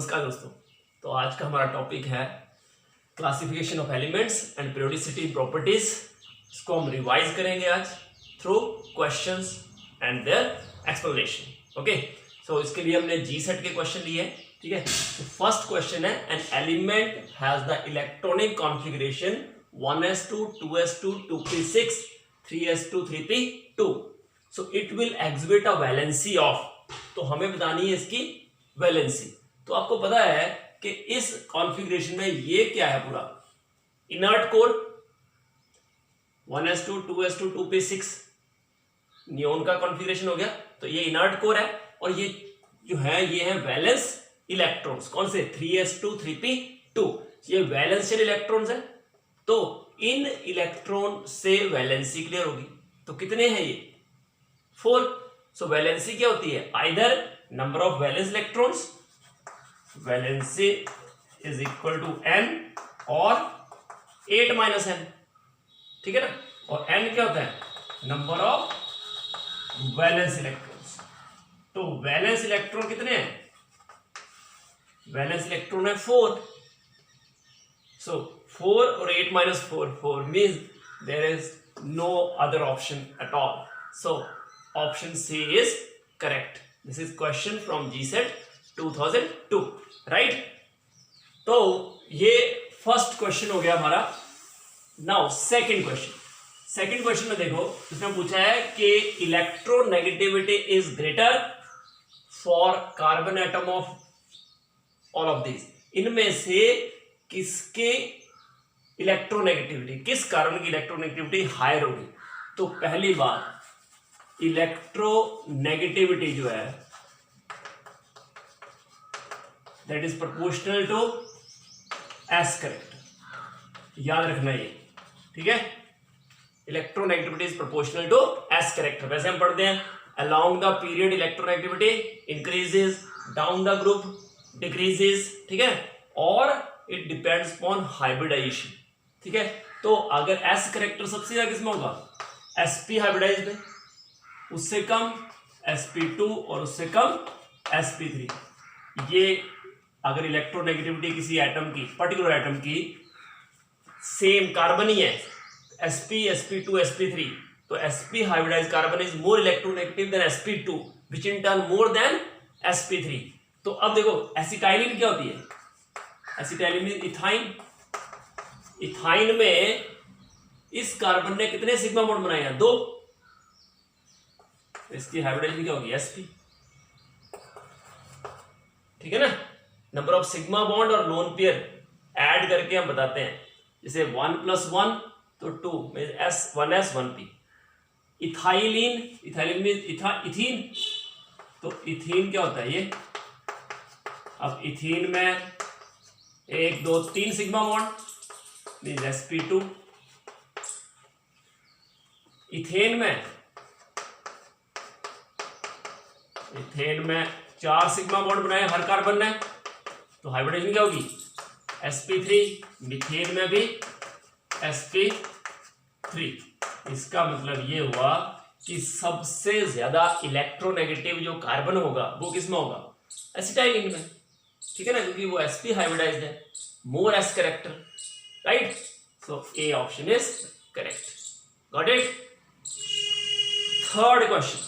नमस्कार दोस्तों। तो आज का हमारा टॉपिक है classification of elements and periodicity properties. इसको हम रिवाइज करेंगे आज through questions and their explanation. Okay, so इसके लिए हमने जी सेट के क्वेश्चन लिए हैं। ठीक है, तो फर्स्ट क्वेश्चन है an element has the electronic configuration 1s2 2s2 2p6 3s2 3p2 so it will exhibit a valency of. तो हमें बतानी है इसकी वैलेंसी। तो आपको पता है कि इस कॉन्फ़िगरेशन में ये क्या है, पूरा inert core 1s2 2s2 2p6 neon का कॉन्फ़िगरेशन हो गया। तो ये इनर्ट कोर है और ये जो है ये है वैलेंस इलेक्ट्रॉन्स। कौन से? 3s2 3p2 ये वैलेंशियल इलेक्ट्रॉन्स है। तो इन इलेक्ट्रॉन से वैलेंसी क्लियर होगी। तो कितने हैं ये? 4। सो वैलेंसी क्या होती है? Either number of valence electrons, valency is equal to n और 8 माइनस n। ठीक है ना। और n क्या होता है? Number of valence electrons. तो वैलेंस इलेक्ट्रॉन कितने हैं? वैलेंस इलेक्ट्रॉन है 4। सो 4 और 8 minus 4 means there is no other option at all. So option C is correct. This is question from GSET 2002, right. तो ये फर्स्ट क्वेश्चन हो गया हमारा। नाउ सेकंड क्वेश्चन में देखो, इसमें पूछा है कि electronegativity is greater for carbon atom of all of this. इनमें से किसके इलेक्ट्रोनेगेटिविटी, किस कार्बन की इलेक्ट्रोनेगेटिविटी हायर होगी? तो पहली बात, इलेक्ट्रोनेगेटिविटी जो है that is proportional to s character. याद रखना ये, ठीक है। Electronegativity is proportional to s character. वैसे हम पढ़ते हैं along the period electronegativity increases, down the group decreases. ठीक है, और इट डिपेंड्स अपॉन हाइब्रिडाइजेशन। ठीक है, तो अगर एस कैरेक्टर सबसे ज्यादा किसमें होगा? sp हाइब्रिडाइज में, उससे कम sp2 और उससे कम sp3। ये अगर इलेक्ट्रोनेगेटिविटी किसी एटम की, पर्टिकुलर एटम की सेम कार्बन ही है, sp sp2 sp3, तो sp hybridised carbon is more electronegative than sp2 which in turn more than sp3। तो अब देखो एसिटाइलिन क्या होती है? Acetylene mean ethyne. इथाइन में इस कार्बन ने कितने सिग्मा बॉन्ड बनाए हैं? 2। इसकी हाइब्रिडाइजेशन क्या होगी? sp। ठीक है ना। नंबर ऑफ सिग्मा बॉन्ड और लोन पेयर ऐड करके हम बताते हैं। जैसे 1 + 1 तो 2 means s 1s 1p। Ethylene means ethene. तो इथीन क्या होता है ये? अब इथीन में 1 2 3 sigma bond means sp2। Ethane में 4 सिग्मा बॉन्ड बनाए हर कार्बन ने, तो हाइब्रिडाइजेशन क्या होगी? sp3। मीथेन में भी sp3। इसका मतलब ये हुआ कि सबसे ज्यादा इलेक्ट्रोनेगेटिव जो कार्बन होगा वो किसमें होगा? एसिटाइलिन में। ठीक है ना, क्योंकि वो sp हाइब्रिडाइज्ड है, मोर s character, right. So A option is correct. Got it. Third question,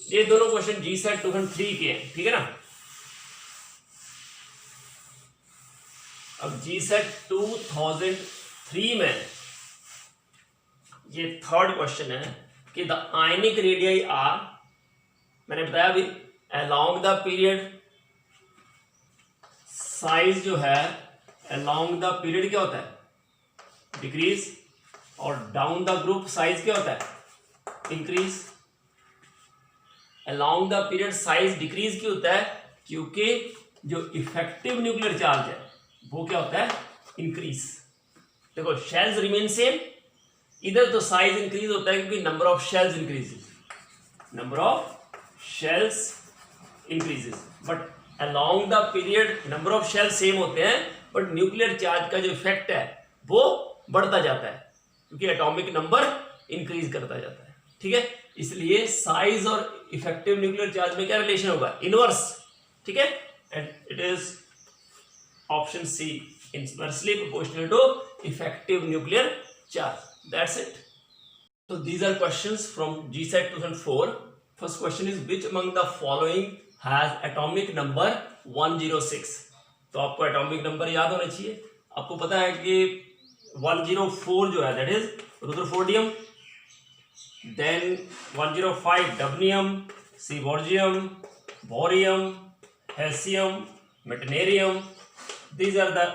ये दोनों क्वेश्चन जी सेट 2003 के हैं। ठीक है ना। अब जी सेट 2003 में ये थर्ड क्वेश्चन है कि द आयनिक रेडियाई आर, मैंने बताया अभी, अलोंग द पीरियड साइज जो है, अलोंग द पीरियड क्या होता है? डिक्रीज। और डाउन द ग्रुप साइज क्या होता है? Increase. Along the period size decrease क्यों होता है? क्योंकि जो इफेक्टिव न्यूक्लियर चार्ज है वो क्या होता है? इंक्रीज। देखो शेल्स रिमेन सेम, इधर तो साइज इंक्रीज होता है क्योंकि number of shells increases, number of shells increases. But along the period number of shells same होते हैं, बट न्यूक्लियर चार्ज का जो इफेक्ट है वो बढ़ता जाता है क्योंकि एटॉमिक नंबर इंक्रीज करता जाता है। ठीक है, इसलिए साइज और इफेक्टिव न्यूक्लियर चार्ज में क्या रिलेशन होगा? इनवर्स। ठीक है, and it is option C, inversely proportional to effective nuclear charge. That's it. So these are questions from GSET 2004. First question is which among the following has atomic number 106. तो आपको atomic number याद होना चाहिए. आपको पता है कि 104 जो है that is rutherfordium, then 105 dubnium, seaborgium, bohrium, hassium, meitnerium. These are the,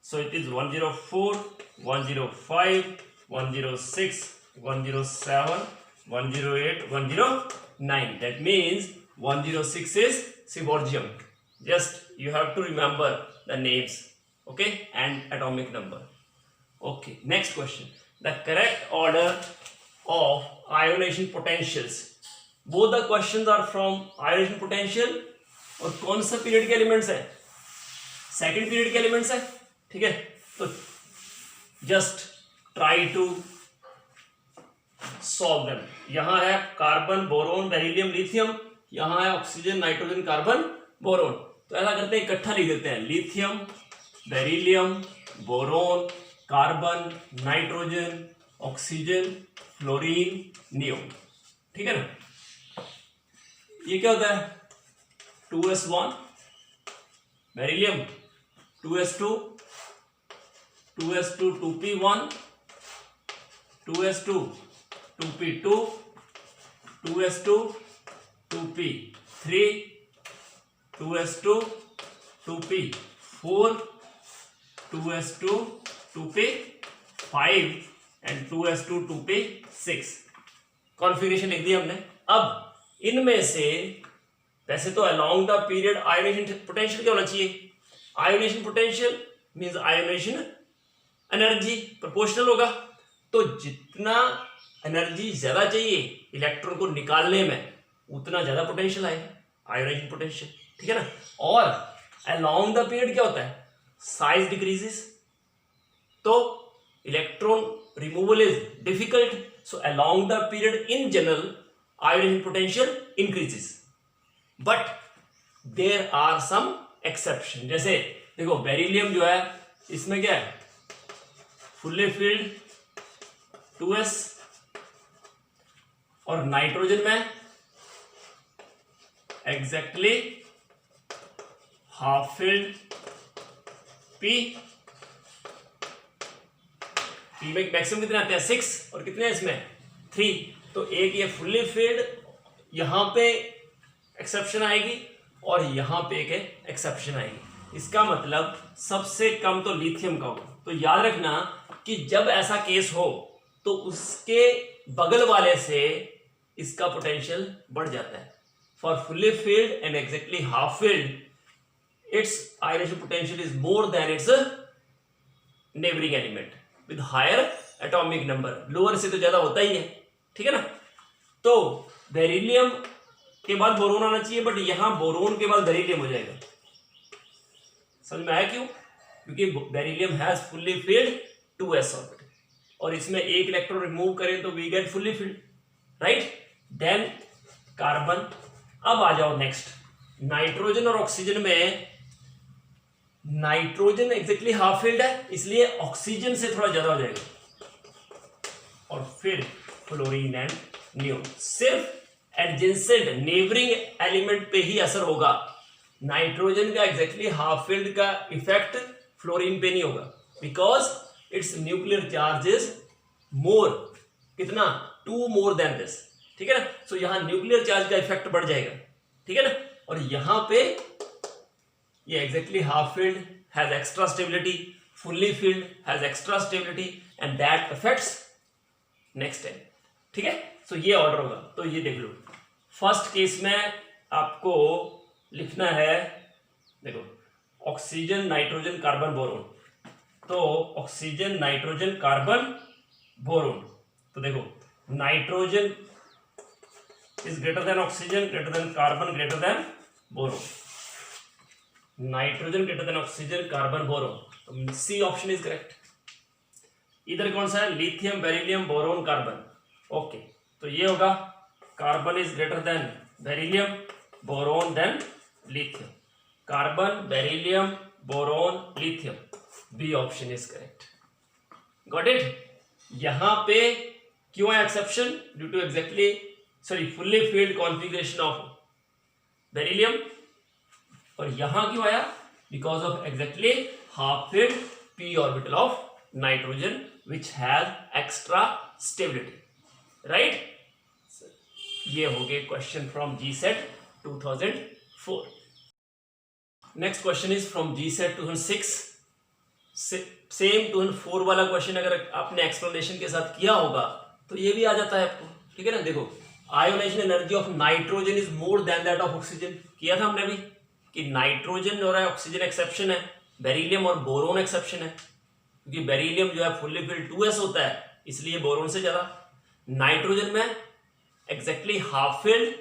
so it is 104, 105, 106, 107, 108, 109. That means 106 is Seaborgium. Just you have to remember the names, okay, and atomic number. Okay, next question. The correct order of ionization potentials. Both the questions are from ionization potential. और कौन सा period के elements है? Second period के elements है. ठीक है, तो just try to solve them. यहां है कार्बन, बोरोन, बेरिलियम, लिथियम. यहां है ऑक्सीजन, नाइट्रोजन, कार्बन, बोरोन. तो ऐसा करते हैं, इकट्ठा लिख देते हैं. Lithium, beryllium, boron, carbon, nitrogen, oxygen, fluorine, neon. ठीक है ना. ये क्या होता है? 2s1 beryllium, 2s2 2p1, 2s2 2p2, 2s2 2p3, 2s2 2p4, 2s2 2p5 and 2s2 2p6. Configuration लिख दी हमने. अब इनमें से वैसे तो along the period ionisation potential क्या होना चाहिए? Ionisation potential means ionisation energy proportional होगा. तो जितना एनर्जी ज्यादा चाहिए इलेक्ट्रॉन को निकालने में उतना ज्यादा पोटेंशियल आएगा, आयोनाइजेशन पोटेंशियल. ठीक है ना. और अलोंग द पीरियड क्या होता है? साइज डिक्रीजेस, तो electron removal is difficult. So along the period in general ionisation potential increases. But there are some exception. जैसे देखो बेरिलियम जो है इसमें क्या है? फुल्ली फिल्ड 2s, और नाइट्रोजन में exactly half filled p. p में मैक्सिमम कितने आते हैं? 6. और कितने हैं इसमें? 3. तो एक ये फुल्ली फिल्ड, यहां पे एक्सेप्शन आएगी और यहां पे एक एक्सेप्शन आएगी. इसका मतलब सबसे कम तो लिथियम का होगा. तो याद रखना कि जब ऐसा केस हो तो उसके बगल वाले से इसका पोटेंशियल बढ़ जाता है. For fully filled and exactly half filled its ionisation potential is more than its neighbouring element with higher atomic number. Lower से तो ज्यादा होता ही है. ठीक है ना. तो बेरिलियम के बाद बोरोन आना चाहिए, बट यहां बोरोन के बाद बेरिलियम हो जाएगा. समझ में आया क्यों? क्योंकि beryllium has fully filled 2s orbit, और इसमें एक इलेक्ट्रॉन रिमूव करें तो we get fully filled, right. Then carbon. अब आ जाओ नेक्स्ट. नाइट्रोजन और ऑक्सीजन में नाइट्रोजन एग्जैक्टली हाफ फिल्ड है, इसलिए ऑक्सीजन से थोड़ा ज्यादा हो जाएगा. और फिर फ्लोरीन एंड नियोन. सिर्फ एडजेसेंट नेबरिंग एलिमेंट पे ही असर होगा. नाइट्रोजन का एग्जैक्टली हाफ फिल्ड का इफेक्ट फ्लोरीन पे नहीं होगा, because it's nuclear charge is more. कितना? 2 मोर देन दिस. ठीक है ना. सो यहां न्यूक्लियर चार्ज का इफेक्ट बढ़ जाएगा. ठीक है ना. और यहां पे ये exactly half field has extra stability, fully filled has extra stability, and that affects next time. ठीक है. सो ये ऑर्डर होगा. तो ये देख लो. फर्स्ट केस में आपको लिखना है, देखो, ऑक्सीजन, नाइट्रोजन, कार्बन, बोरोन. तो ऑक्सीजन, नाइट्रोजन, कार्बन, बोरोन. तो देखो nitrogen is greater than oxygen, greater than carbon, greater than boron. Nitrogen greater than oxygen, carbon, boron. तो सी ऑप्शन इज करेक्ट. इधर कौन सा है? Lithium, beryllium, boron, carbon. Okay. तो ये होगा carbon is greater than beryllium, boron, then lithium. Carbon, beryllium, boron, lithium. B option is correct. Got it. यहां पे क्यों है exception? Due to exactly fully filled configuration of beryllium. और यहां क्यों आया? Because of exactly half filled p orbital of nitrogen which has extra stability. Right, ये हो गए question from GSET 2004। Next question is from GSAT 2006। Same 2004 वाला question अगर आपने एक्सप्लेनेशन के साथ किया होगा तो ये भी आ जाता है आपको। ठीक है ना, देखो ionisation energy of nitrogen is more than that of oxygen. किया था हमने अभी कि नाइट्रोजन और ऑक्सीजन एक्सेप्शन है, बेरिलियम और बोरोन एक्सेप्शन है, क्योंकि बेरिलियम जो है फुल्ली फिल्ड 2s होता है, इसलिए बोरोन से ज्यादा। नाइट्रोजन में exactly half filled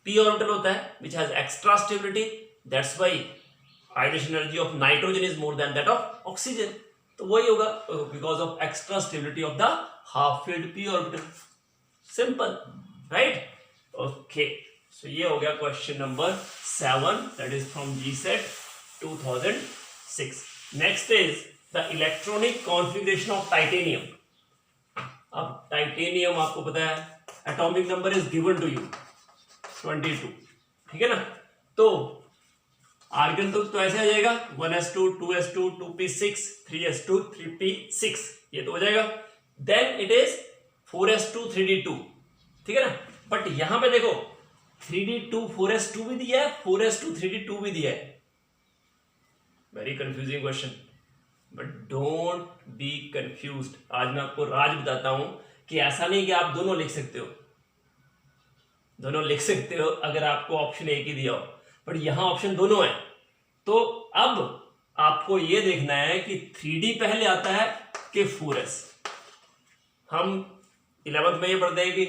p orbital होता है which has extra stability, that's why ionization energy of nitrogen is more than that of oxygen. तो वही होगा because of extra stability of the half filled p orbital. Simple, right? Okay, so ये हो गया question number 7, that is from GSAT 2006। Next is the electronic configuration of titanium. अब titanium आपको पता है atomic number is given to you 22। ठीक है ना, तो आर्गन तो ऐसे आ जाएगा 1s2 2s2 2p6 3s2 3p6, ये तो हो जाएगा। Then it is 4s2 3d2। ठीक है ना, बट यहां पे देखो 3d2 4s2 भी दिया है, 4s2 3d2 भी दिया है। Very confusing question, but don't be confused. आज मैं आपको राज बताता हूं कि ऐसा नहीं कि आप दोनों लिख सकते हो, दोनों लिख सकते हो अगर आपको ऑप्शन एक ही दिया हो, बट यहां ऑप्शन दोनों है। तो अब आपको यह देखना है कि 3d पहले आता है कि 4s। हम 11th में ये पढ़ते हैं कि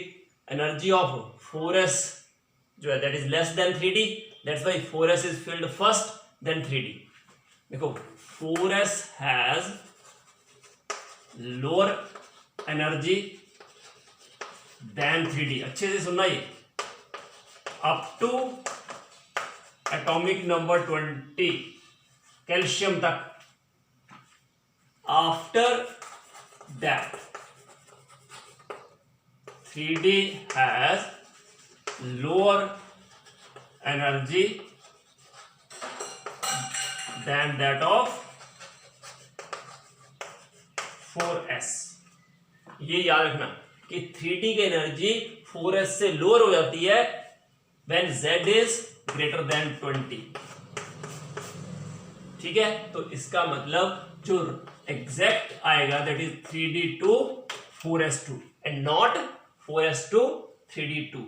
एनर्जी ऑफ 4s जो है that is less than 3d, that's why 4s is filled first then 3d। देखो 4s has lower energy than 3d। अच्छे से सुनना, ये up to atomic number 20 calcium तक। After that 3d has lower energy than that of 4s। ये याद रखना कि 3d की एनर्जी 4s से लोअर हो जाती है when z is greater than 20। ठीक है, तो इसका मतलब जो एग्जैक्ट आएगा that is 3d2 4s2 and not 4s2 3d2।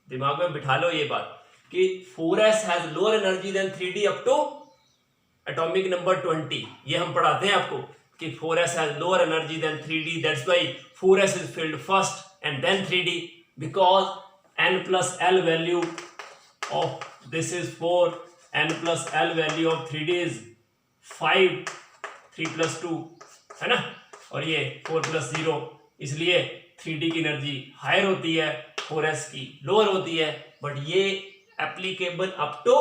दिमाग में बिठा लो ये बात कि 4s has lower energy than 3d up to atomic number 20। ये हम पढ़ाते हैं आपको कि 4s has lower energy than 3d, that's why 4s is filled first and then 3d, because n plus l value of this is 4, n plus l value of 3d is 5, 3 plus 2 है ना, और ये 4 plus 0, इसलिए 3d की energy higher होती है, 4s की lower होती है। बट ये एप्लीकेबल अप टू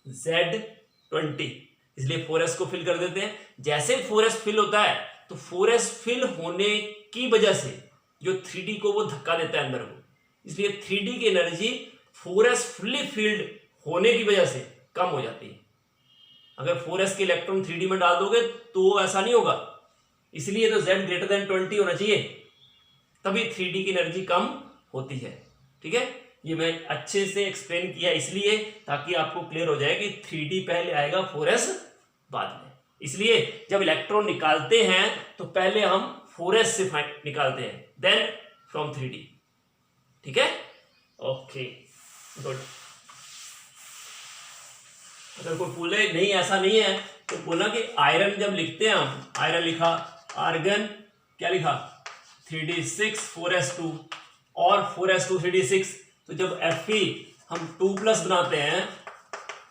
z20, इसलिए 4s को फिल कर देते हैं। जैसे 4s फिल होता है तो 4s फिल होने की वजह से जो 3d को वो धक्का देता है अंदर को, इसलिए 3d की एनर्जी 4s फुल्ली फील्ड होने की वजह से कम हो जाती है। अगर 4s के इलेक्ट्रॉन 3d में डाल दोगे तो ऐसा नहीं होगा, इसलिए तो z ग्रेटर देन 20 होना चाहिए, तभी 3d की एनर्जी कम होती है। ठीक है, ये मैं अच्छे से एक्सप्लेन किया इसलिए ताकि आपको क्लियर हो जाए कि 3d पहले आएगा 4s बाद में। इसलिए जब इलेक्ट्रॉन निकालते हैं तो पहले हम 4s से निकालते हैं, देन फ्रॉम 3d। ठीक है, ओके गुड। अगर कोई बोले नहीं ऐसा नहीं है तो बोला कि आयरन जब लिखते हैं हम, आयरन लिखा, आर्गन क्या लिखा 3d6 4s2 और 4s2 3d6, तो जब Fe हम 2+ बनाते हैं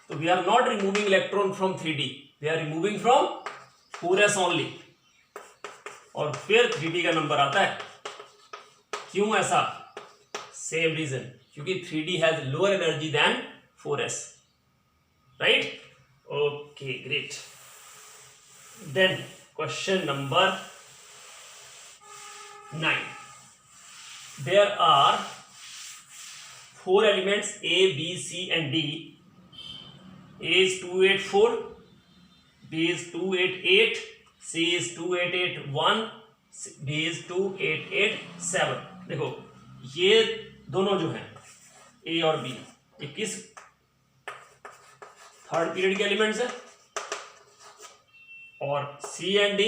तो we are not removing electron from 3d, we are removing from 4s only, और फिर 3d का नंबर आता है। क्यों ऐसा? सेम रीजन, क्योंकि 3d has lower energy than 4s, right? Okay, great. Then question number 9. There are 4 elements A, B, C and D. A is 284, B is 288, C is 2881, D is 2887. देखो ये दोनों जो हैं A और B, ये किस third period के elements हैं, और C and D,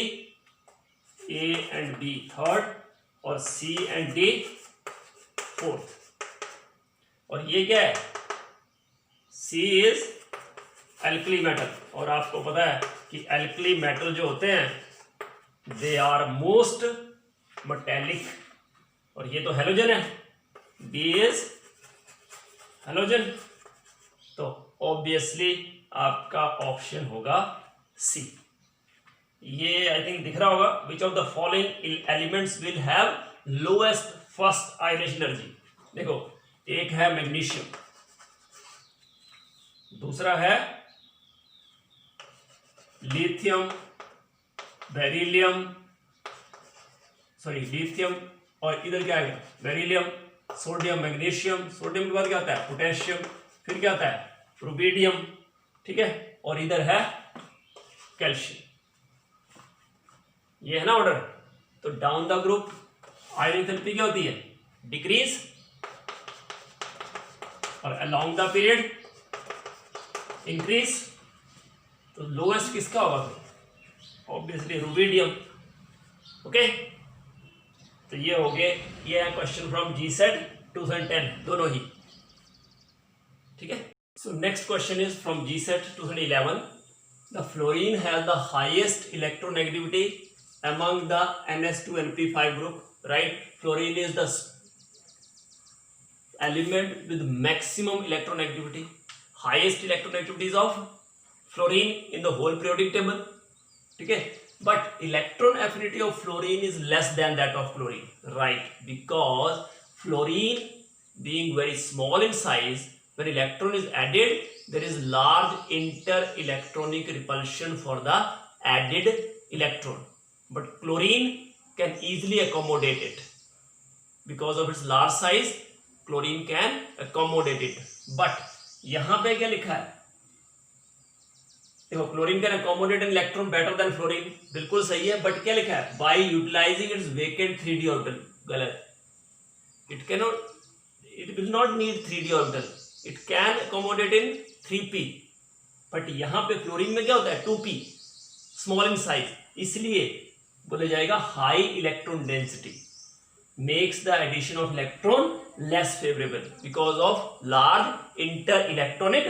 A and B third और C एंड D फोर्थ. और ये क्या है, C इज एल्कली मेटल, और आपको पता है कि एल्कली मेटल जो होते हैं दे आर मोस्ट मेटेलिक, और ये तो हेलोजन है, B इज हेलोजन, तो ऑब्वियसली आपका ऑप्शन होगा C. ये आई थिंक दिख रहा होगा. Which of the following elements will have lowest first ionisation energy. देखो एक है मैग्नीशियम, दूसरा है लिथियम, बेरिलियम, लिथियम, और इधर क्या है बेरिलियम, सोडियम, मैग्नीशियम, सोडियम के बाद क्या आता है पोटेशियम, फिर क्या आता है रुबिडियम, ठीक है, और इधर है कैल्शियम. ये है ना ऑर्डर. तो down the group ion enthalpy क्या होती है डिक्रीज, और अलोंग द पीरियड इंक्रीज. तो लोएस्ट किसका होगा ऑब्वियसली रुबिडियम. ओके, तो ये हो गए, ये है क्वेश्चन फ्रॉम जीसेट 2010 दोनों ही, ठीक है. So next question is from GSAT 2011. The fluorine has the highest electronegativity among the NS2NP5 group, right? Fluorine is the element with maximum electronegativity. Highest electronegativity is of fluorine in the whole periodic table, ठीक है. But electron affinity of fluorine is less than that of chlorine, right? Because fluorine being very small in size, when electron is added, there is large inter-electronic repulsion for the added electron. But chlorine can easily accommodate it. Because of its large size, chlorine can accommodate it. But यहाँ पे क्या लिखा है, देखो chlorine can accommodate an electron better than fluorine, बिल्कुल सही है. But क्या लिखा है by utilizing its vacant 3d orbital. गलत. It will not need 3d orbital. It can accommodate in 3p. But यहाँ पे फ्लोरीन में क्या होता है 2p, स्मॉल इन साइज, इसलिए बोला जाएगा high electron density makes the addition of electron less favourable because of large inter electronic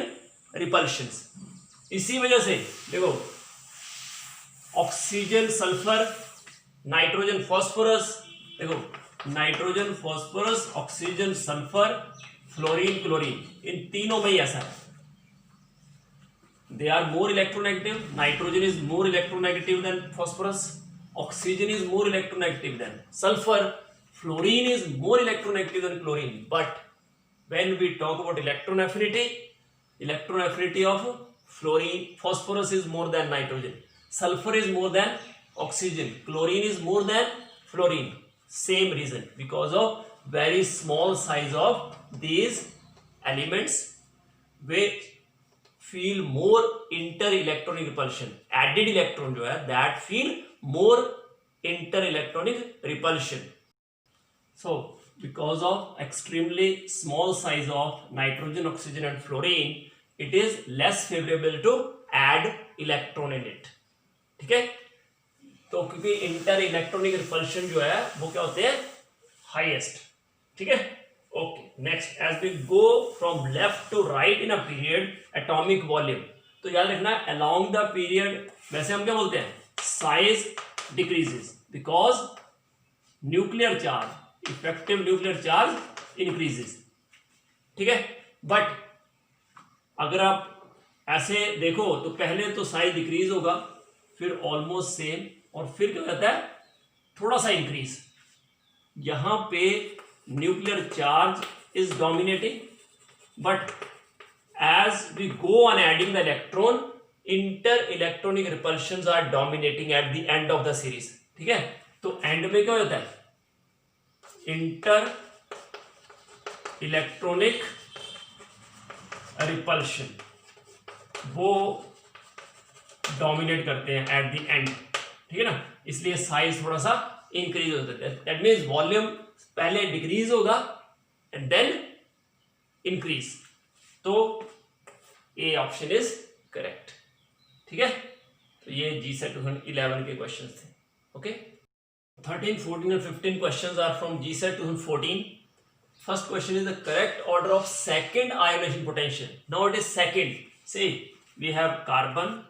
repulsions. इसी वजह से देखो ऑक्सीजन, सल्फर, नाइट्रोजन, फॉस्फोरस, देखो nitrogen, phosphorus, oxygen, sulphur, fluorine, chlorine, इन तीनों में ही ऐसा है. They are more electronegative. Nitrogen is more electronegative than phosphorus. Oxygen is more electronegative than sulfur. Fluorine is more electronegative than chlorine. But when we talk about electron affinity of fluorine, phosphorus is more than nitrogen. Sulfur is more than oxygen. Chlorine is more than fluorine. Same reason, because of very small size of these elements, which feel more inter-electronic repulsion. Added electron जो है that feel more inter-electronic repulsion. So because of extremely small size of nitrogen, oxygen and fluorine, it is less favorable to add electron in it. ठीक है, तो क्योंकि inter-electronic repulsion जो है वो क्या होते हैं highest. ठीक है. Okay, next as we go from left to right in a period, atomic volume. तो याद रखना along the period, वैसे हम क्या बोलते हैं size decreases because nuclear charge, effective nuclear charge increases. ठीक है. बट अगर आप ऐसे देखो तो पहले तो साइज डिक्रीज होगा, फिर ऑलमोस्ट सेम, और फिर क्या होता है थोड़ा सा इंक्रीज. यहां पे nuclear charge is dominating, but as we go on adding the electron, inter-electronic repulsions are dominating at the end of the series. ठीक है, तो एंड में क्या होता है, इंटर इलेक्ट्रॉनिक रिपल्शन वो डोमिनेट करते हैं एट द एंड, ठीक है ना, इसलिए साइज थोड़ा सा इंक्रीज होता है. दैट मीन्स वॉल्यूम पहले डिक्रीज होगा एंड देन इंक्रीज. तो ए ऑप्शन इज करेक्ट. ठीक है, तो ये GSET 2011 के क्वेश्चन थे. Okay, 13, 14 and 15 questions are from GSET 2014. First question is the correct order of second ionization potential. Now it is second. See, we have carbon,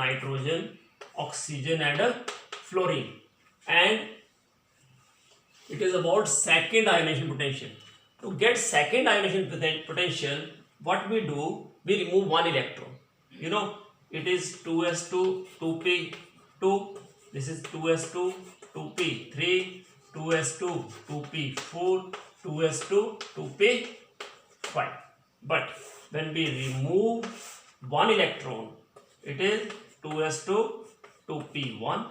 nitrogen, oxygen and fluorine, and it is about second ionization potential. To get second ionization potential, what we do, we remove one electron. You know, it is 2s2 2p 2. This is 2s2 2p 3, 2s2 2p 4, 2s2 2p 5. But when we remove one electron, it is 2s2 2p1,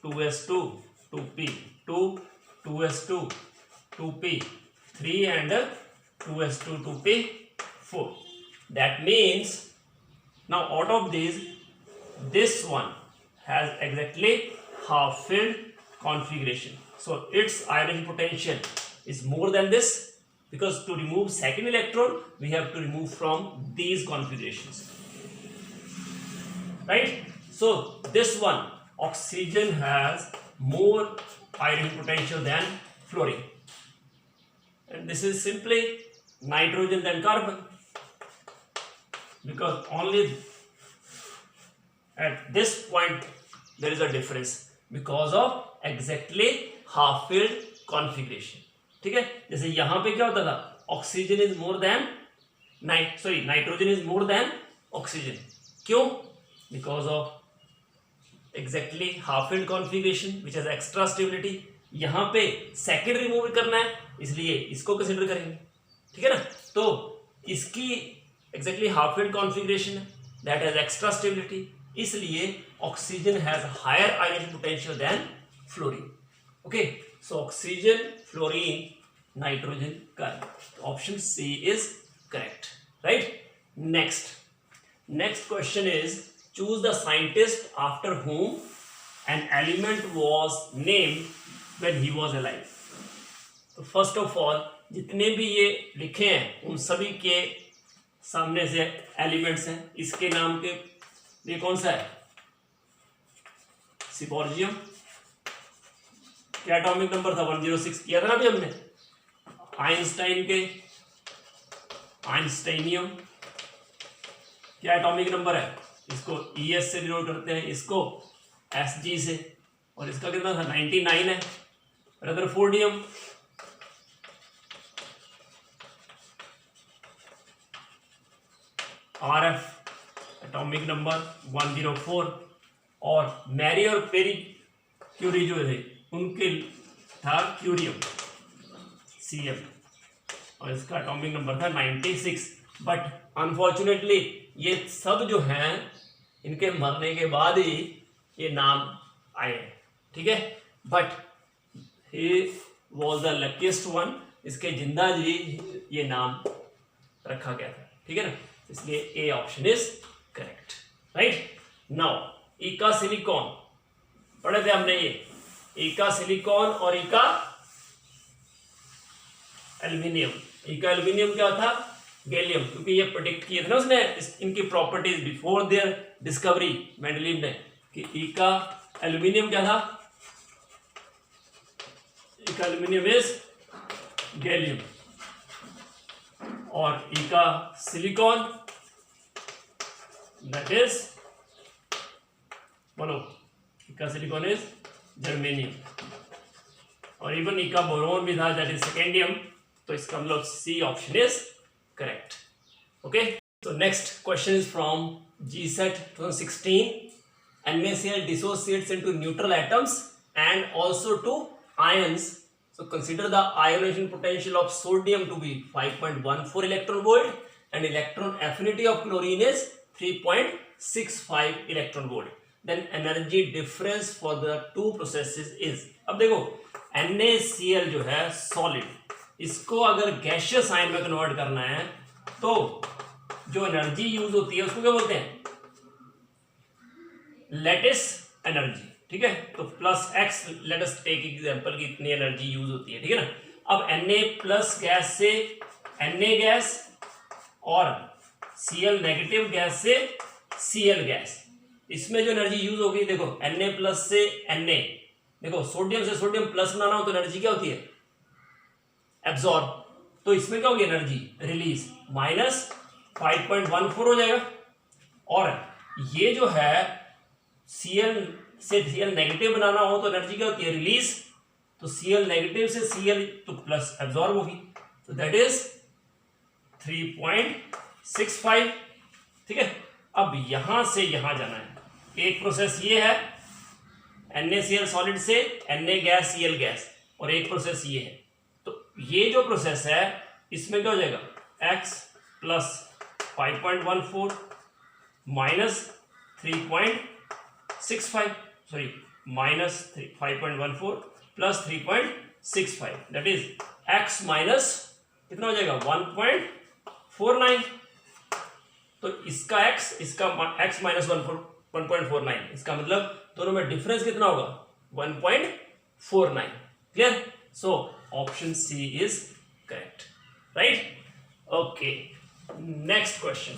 2s2 2p2, 2s2 2p3 and 2s2 2p4. That means now out of these, this one has exactly half filled configuration. So its ionization potential is more than this, because to remove second electron we have to remove from these configurations, right? So this one, oxygen has more ionization potential than fluorine, and this is simply nitrogen than carbon, because only at this point there is a difference because of exactly half filled configuration. ठीक है, जैसे यहां पे क्या होता था, oxygen is more than nitrogen is more than oxygen. क्यों? Because of exactly half filled configuration which has extra stability. यहां पे सेकेंड रिमूव करना है, इसलिए इसको कंसिडर करेंगे. ठीक है ना, तो इसकी exactly half filled configuration that has extra stability, इसलिए oxygen has higher ionic potential than fluorine. Okay, so oxygen, fluorine, nitrogen, carbon. Option C is correct, right. Next question is choose the scientist after whom an element was named when he was alive. तो first of all जितने भी ये लिखे हैं उन सभी के सामने से एलिमेंट्स हैं. इसके नाम के ये कौन सा है? सिबोर्जियम. क्या एटॉमिक नंबर था? 106 किया था ना अभी हमने. आइंस्टाइन के आइंस्टाइनियम क्या एटॉमिक नंबर है? इसको ES से डिनोट करते हैं, इसको SG से, और इसका कितना था? 99 है. रदरफोर्डियम RF एटॉमिक नंबर 104, और मैरी और पेरी क्यूरी जो थे उनके था क्यूरियम CM, और इसका एटॉमिक नंबर था 96. बट अनफॉर्चुनेटली ये सब जो हैं इनके मरने के बाद ही ये नाम आए हैं. ठीक है, but he was the luckiest one. इसके जिंदा जी ये नाम रखा गया था. ठीक है ना, इसलिए A option is correct, right. Now इका सिलिकॉन पढ़े थे हमने. ये इका सिलिकॉन और इका एल्यूमिनियम. इका एल्यूमिनियम क्या था? गैलियम, क्योंकि ये प्रेडिक्ट किए थे ना उसने इनकी properties before their discovery Mendeleev ने, कि इका एल्यूमिनियम क्या था? इका एल्यूमिनियम इज गैलियम, और इका सिलिकॉन दैट इज बोलो, इका सिलिकॉन इज जर्मेनियम, और इवन इका बोरोन भी था दैट इज सेकेंडियम. तो इसका मतलब C option is correct. Okay, so next question is from GSET 2016. NaCl dissociates into neutral atoms and also to ions. So consider the ionization potential of sodium to be 5.14 electron volt and electron affinity of chlorine is 3.65 electron volt. Then energy difference for the two processes is, अब देखो NaCl जो है solid, इसको अगर gaseous ion में convert करना है तो जो एनर्जी यूज होती है उसको क्या बोलते हैं, लैटिस एनर्जी, ठीक है। तो plus X, let us take example की इतनी एनर्जी यूज होती है, ठीक है ना। अब Na प्लस गैस से Na गैस और Cl नेगेटिव गैस से Cl गैस, इसमें जो एनर्जी यूज होगी देखो Na प्लस से Na, देखो सोडियम से सोडियम प्लस बनाना हो तो एनर्जी क्या होती है, एब्जॉर्ब। तो इसमें क्या होगी एनर्जी रिलीज, माइनस 5.14 हो जाएगा। और ये जो है Cl से Cl नेगेटिव बनाना हो तो एनर्जी क्या होती है, रिलीज। तो Cl नेगेटिव से Cl तो प्लस एब्जॉर्ब होगी, तो दैट इज 3.65, ठीक है। अब यहां से यहां जाना है, एक प्रोसेस ये है NaCl सॉलिड से Na गैस Cl गैस, और एक प्रोसेस ये है। तो ये जो प्रोसेस है इसमें क्या हो जाएगा, x plus 5.14 minus 3.65, sorry minus 5.14 plus 3.65, that is x minus कितना हो जाएगा 1.49। तो इसका x, इसका x माइनस 1.49, इसका मतलब दोनों में डिफरेंस कितना होगा 1.49, clear. So option C is correct, right. Okay, next question,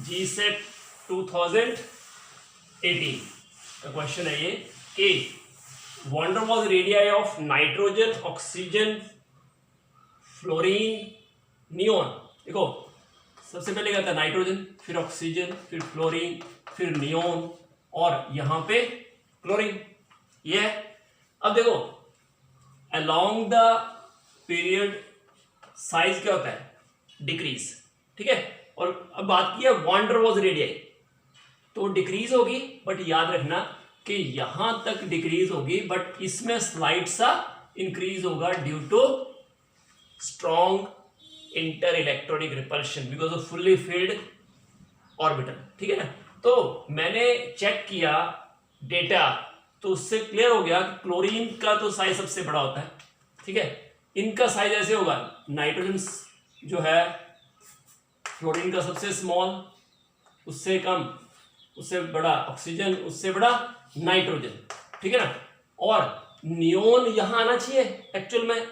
GSET 2018 का क्वेश्चन है ये कि van der Waals radii of nitrogen, oxygen, fluorine, neon. देखो सबसे पहले क्या था, नाइट्रोजन, फिर ऑक्सीजन, फिर फ्लोरीन, फिर नियोन, और यहां पे क्लोरीन, ये है। अब देखो अलोंग द पीरियड साइज क्या होता है, डिक्रीज, ठीक है। और अब बात की है वॉन डेर वाल्स रेडियाई, तो डिक्रीज होगी, बट याद रखना कि यहां तक डिक्रीज होगी, बट इसमें स्लाइड सा इंक्रीज होगा due to strong inter electronic repulsion because of fully filled orbital, ठीक है ना। तो मैंने चेक किया डेटा, तो उससे क्लियर हो गया कि क्लोरीन का तो साइज सबसे बड़ा होता है, ठीक है। इनका साइज ऐसे होगा, नाइट्रोजन जो है फ्लोरीन का सबसे स्मॉल, उससे कम, उससे बड़ा ऑक्सीजन, उससे बड़ा नाइट्रोजन, ठीक है ना। और नियोन यहां आना चाहिए, एक्चुअल में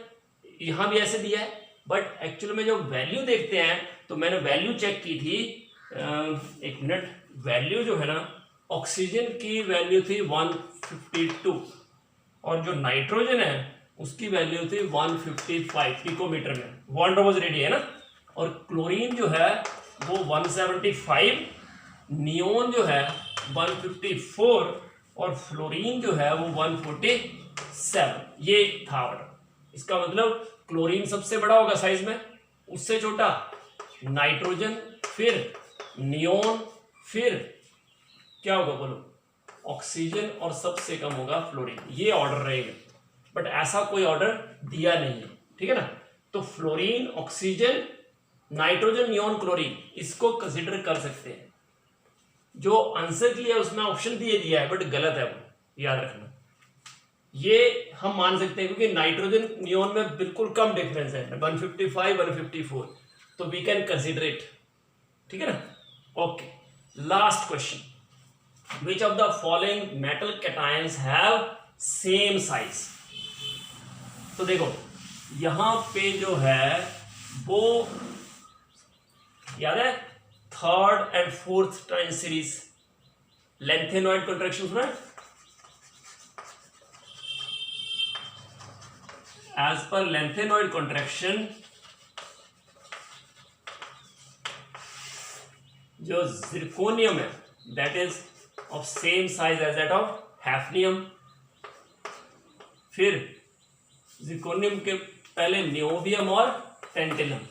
यहां भी ऐसे दिया है, बट एक्चुअल में जो वैल्यू देखते हैं, तो मैंने वैल्यू चेक की थी, एक मिनट, वैल्यू जो है ना, ऑक्सीजन की वैल्यू थी 152 और जो नाइट्रोजन है उसकी वैल्यू थी 155 पिकोमीटर में, वॉन डेर वाल्स रेडियस है ना। और क्लोरीन जो है वो 175, नियोन जो है 154 और फ्लोरीन जो है वो 147, ये था ऑर्डर। इसका मतलब क्लोरीन सबसे बड़ा होगा साइज में, उससे छोटा नाइट्रोजन, फिर नियोन, फिर क्या होगा बोलो, ऑक्सीजन, और सबसे कम होगा फ्लोरीन। ये ऑर्डर रहेगा, बट ऐसा कोई ऑर्डर दिया नहीं है, ठीक है ना। तो fluorine, oxygen, nitrogen, neon, chlorine, इसको कंसिडर कर सकते हैं। जो आंसर किया उसमें ऑप्शन दिया है, बट गलत है वो, याद रखना। ये हम मान सकते हैं क्योंकि नाइट्रोजन नियोन में बिल्कुल कम डिफरेंस है, 155 154, तो वी कैन कंसिडर इट, ठीक है ना। Okay, last question, which of the following metal cations have same size. तो देखो यहां पे जो है वो याद है, third and fourth time series lanthanoid contraction सुना है। As per lengthenoid contraction, जो zirconium है that is of same size as that of hafnium, फिर zirconium के पहले niobium और tantalum,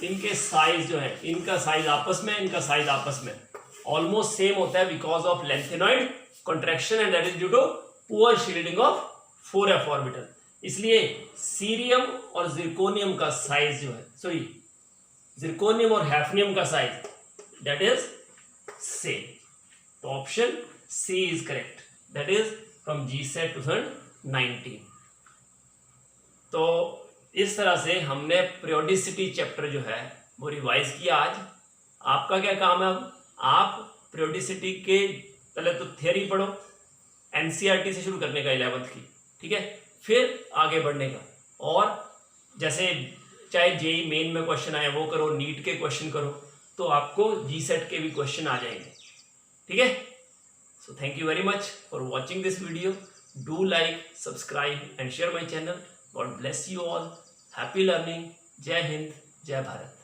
इनके साइज जो है, इनका साइज आपस में, इनका साइज आपस में ऑलमोस्ट सेम होता है because of lengthenoid contraction and that is due to poor shielding of 4f orbital. इसलिए सीरियम और जिरकोनियम का साइज जो है, सॉरी जिरकोनियम और हैफनियम का साइज दैट इज सेम। तो option C is correct, that is from GSET 2019। तो इस तरह से हमने पीरियोडिसिटी चैप्टर जो है वो रिवाइज किया आज। आपका क्या काम है, अब आप पीरियोडिसिटी के पहले तो थियरी पढ़ो, NCERT से शुरू करने का 11th की, ठीक है, फिर आगे बढ़ने का। और जैसे चाहे जेई मेन में क्वेश्चन आए वो करो, नीट के क्वेश्चन करो, तो आपको GSET के भी क्वेश्चन आ जाएंगे, ठीक है। So thank you very much for watching this video. Do like, subscribe and share my channel. God bless you all. Happy learning. जय हिंद, जय भारत।